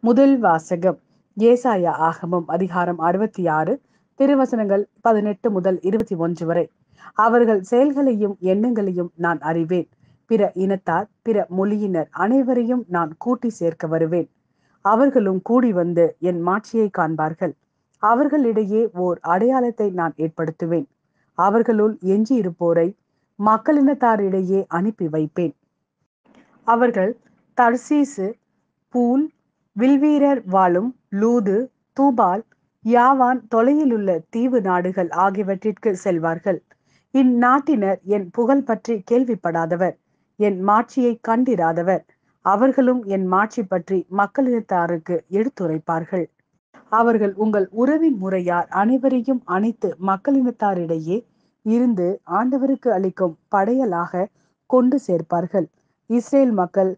முதல் வாசகம். ஏசாயா ஆகமம் அதிகாரம் 66 திருவசனங்கள் 18 முதல் 21 வரை. அவர்கள் செயல்களையும் எண்ணங்களையும் நான் அறிவேன். பிற இனத்தார் பிற மொழியினர் அனைவரையும் நான் கூட்டி சேர்க்க வருவேன். அவர்களும் கூடி வந்து என் மாட்சியை காண்பார்கள். அவர்களிடையே ஓர் அடையாளத்தை நான் ஏற்படுத்துவேன். அவர்களுள் எஞ்சியிருப்போரை மக்களினத்தாரிடையே அனுப்பி வைப்பேன். அவர்கள் தர்சீசு, பூல், வில்வீரர் வாழும் லூது, தூபால், யாவான் தொலையிலுள்ள தீவு நாடுகள் ஆகியவற்றிற்கு செல்வார்கள். இந்நாட்டினர் என் புகழ் பற்றி கேள்விப்படாதவர், என் மாட்சியை கண்டிராதவர். அவர்களும் என் மாட்சி பற்றி மக்களினத்தாருக்கு எடுத்துரைப்பார்கள். அவர்கள் உங்கள் உறவின் முறையார் அனைவரையும் அனைத்து மக்களினத்தாரிடையே இருந்து ஆண்டவருக்கு அளிக்கும் படையலாக கொண்டு சேர்ப்பார்கள். இஸ்ரேல் மக்கள்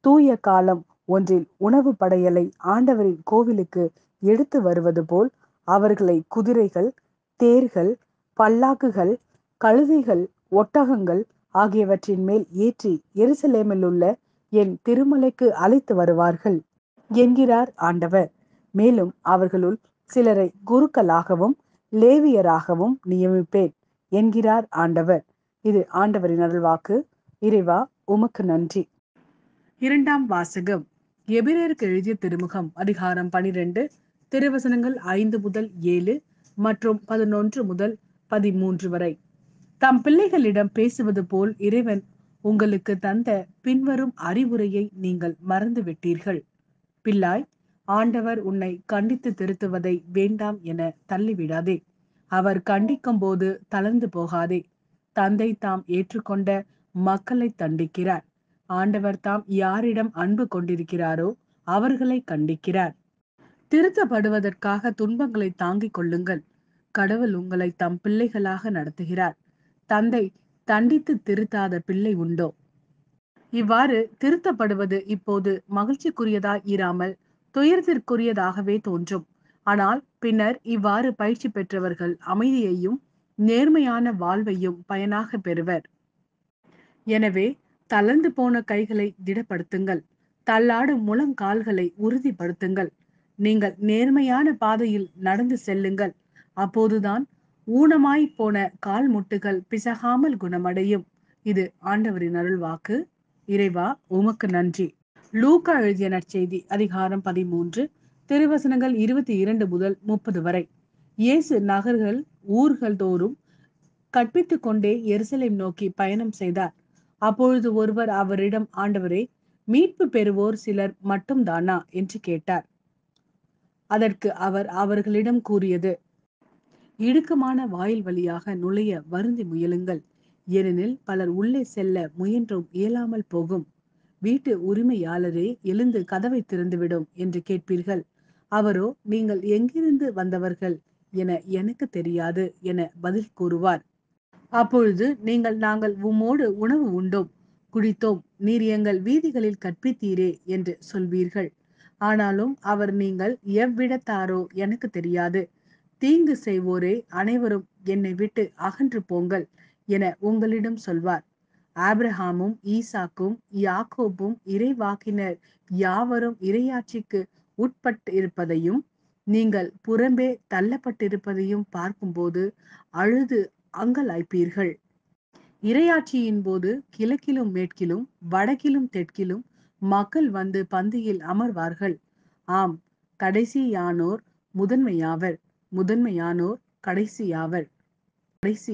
தூய காலம் ஒன்றில் உணவு படையலை ஆண்டவரின் கோவிலுக்கு எடுத்து வருவது போல் அவர்களை குதிரைகள், தேர்கள், பல்லாக்குகள், கழுதைகள், ஒட்டகங்கள் ஆகியவற்றின் மேல் ஏற்றி எருசலேமில் உள்ள என் திருமலைக்கு அழைத்து வருவார்கள் என்கிறார் ஆண்டவர். மேலும் அவர்களுள் சிலரை குருக்களாகவும் லேவியராகவும் நியமிப்பேன் என்கிறார் ஆண்டவர். இது ஆண்டவரின் அருள்வாக்கு. இறைவா, உமக்கு நன்றி. இரண்டாம் வாசகம். எபிரேயருக்கு எழுதிய திருமுகம் அதிகாரம் 12 திருவசனங்கள் 5 முதல் 7 மற்றும் 11 முதல் 13 வரை. தம் பிள்ளைகளிடம் பேசுவது போல் இறைவன் உங்களுக்கு தந்த பின்வரும் அறிவுரையை நீங்கள் மறந்து விட்டீர்கள். பிள்ளாய், ஆண்டவர் உன்னை கண்டித்து திருத்துவதை வேண்டாம் என தள்ளிவிடாதே. அவர் கண்டிக்கும் போது தளர்ந்து போகாதே. தந்தை தாம் ஏற்றுக்கொண்ட மக்களை தண்டிக்கிறார். ஆண்டவர் தாம் யாரிடம் அன்பு கொண்டிருக்கிறாரோ அவர்களை கண்டிக்கிறார். திருத்தப்படுவதற்காக துன்பங்களை தாங்கிக் கொள்ளுங்கள். கடவுள் உங்களை தம் பிள்ளைகளாக நடத்துகிறார். தந்தை தண்டித்து திருத்தாத பிள்ளை உண்டோ? இவ்வாறு திருத்தப்படுவது இப்போது மகிழ்ச்சிக்குரியதாய் இராமல் துயரத்திற்குரியதாகவே தோன்றும். ஆனால் பின்னர் இவ்வாறு பயிற்சி பெற்றவர்கள் அமைதியையும் நேர்மையான வாழ்வையும் பயனாக பெறுவர். எனவே தளர்ந்து போன கைகளை திடப்படுத்துங்கள். தள்ளாடும் முழங்கால்களை உறுதிப்படுத்துங்கள். நீங்கள் நேர்மையான பாதையில் நடந்து செல்லுங்கள். அப்போதுதான் ஊனமாய் போன கால் முட்டுகள் பிசகாமல் குணமடையும். இது ஆண்டவரின் அருள்வாக்கு. இறைவா, உமக்கு நன்றி. லூக்கா எழுதிய நற்செய்தி அதிகாரம் 13 திருவசனங்கள் 22 முதல் 30 வரை. இயேசு நகர்கள் ஊர்கள் தோறும் கற்பித்துக் கொண்டே எருசலேம் நோக்கி பயணம் செய்தார். அப்பொழுது ஒருவர் அவரிடம், ஆண்டவரே, மீட்பு பெறுவோர் சிலர் மட்டும் தானா என்று கேட்டார். அதற்கு அவர் அவர்களிடம் கூறியது, இடுக்கமான வாயில் வழியாக நுழைய வருந்தி முயலுங்கள். ஏனெனில் பலர் உள்ளே செல்ல முயன்றும் இயலாமல் போகும். வீட்டு உரிமையாளரே, எழுந்து கதவை திறந்துவிடும் என்று கேட்பீர்கள். அவரோ, நீங்கள் எங்கிருந்து வந்தவர்கள் என எனக்கு தெரியாது என பதில் கூறுவார். அப்பொழுது நீங்கள், நாங்கள் உம்மோடு உணவு உண்டோம், குடித்தோம், நீர் எங்கள் வீதிகளில் கற்பித்தீரே என்று சொல்வீர்கள். ஆனாலும் அவர், நீங்கள் எவ்விடத்தாரோ எனக்கு தெரியாது, தீங்கு செய்வோரே அனைவரும் என்னை விட்டு அகன்று போங்கள் என உங்களிடம் சொல்வார். ஆபிரகாமும் ஈசாக்கும் யாக்கோபும் இறைவாக்கினர் யாவரும் இறையாட்சிக்கு உட்பட்டு இருப்பதையும் நீங்கள் புறம்பே தள்ளப்பட்டிருப்பதையும் பார்க்கும்போது அழுது அங்கலாய்ப்பீர்கள். இறையாட்சியின் போது கிழக்கிலும் மேற்கிலும் வடக்கிலும் தெற்கிலும் மக்கள் வந்து பந்தியில் அமர்வார்கள். ஆம், கடைசியானோர் முதன்மையாவர், முதன்மையானோர் கடைசியாவர்.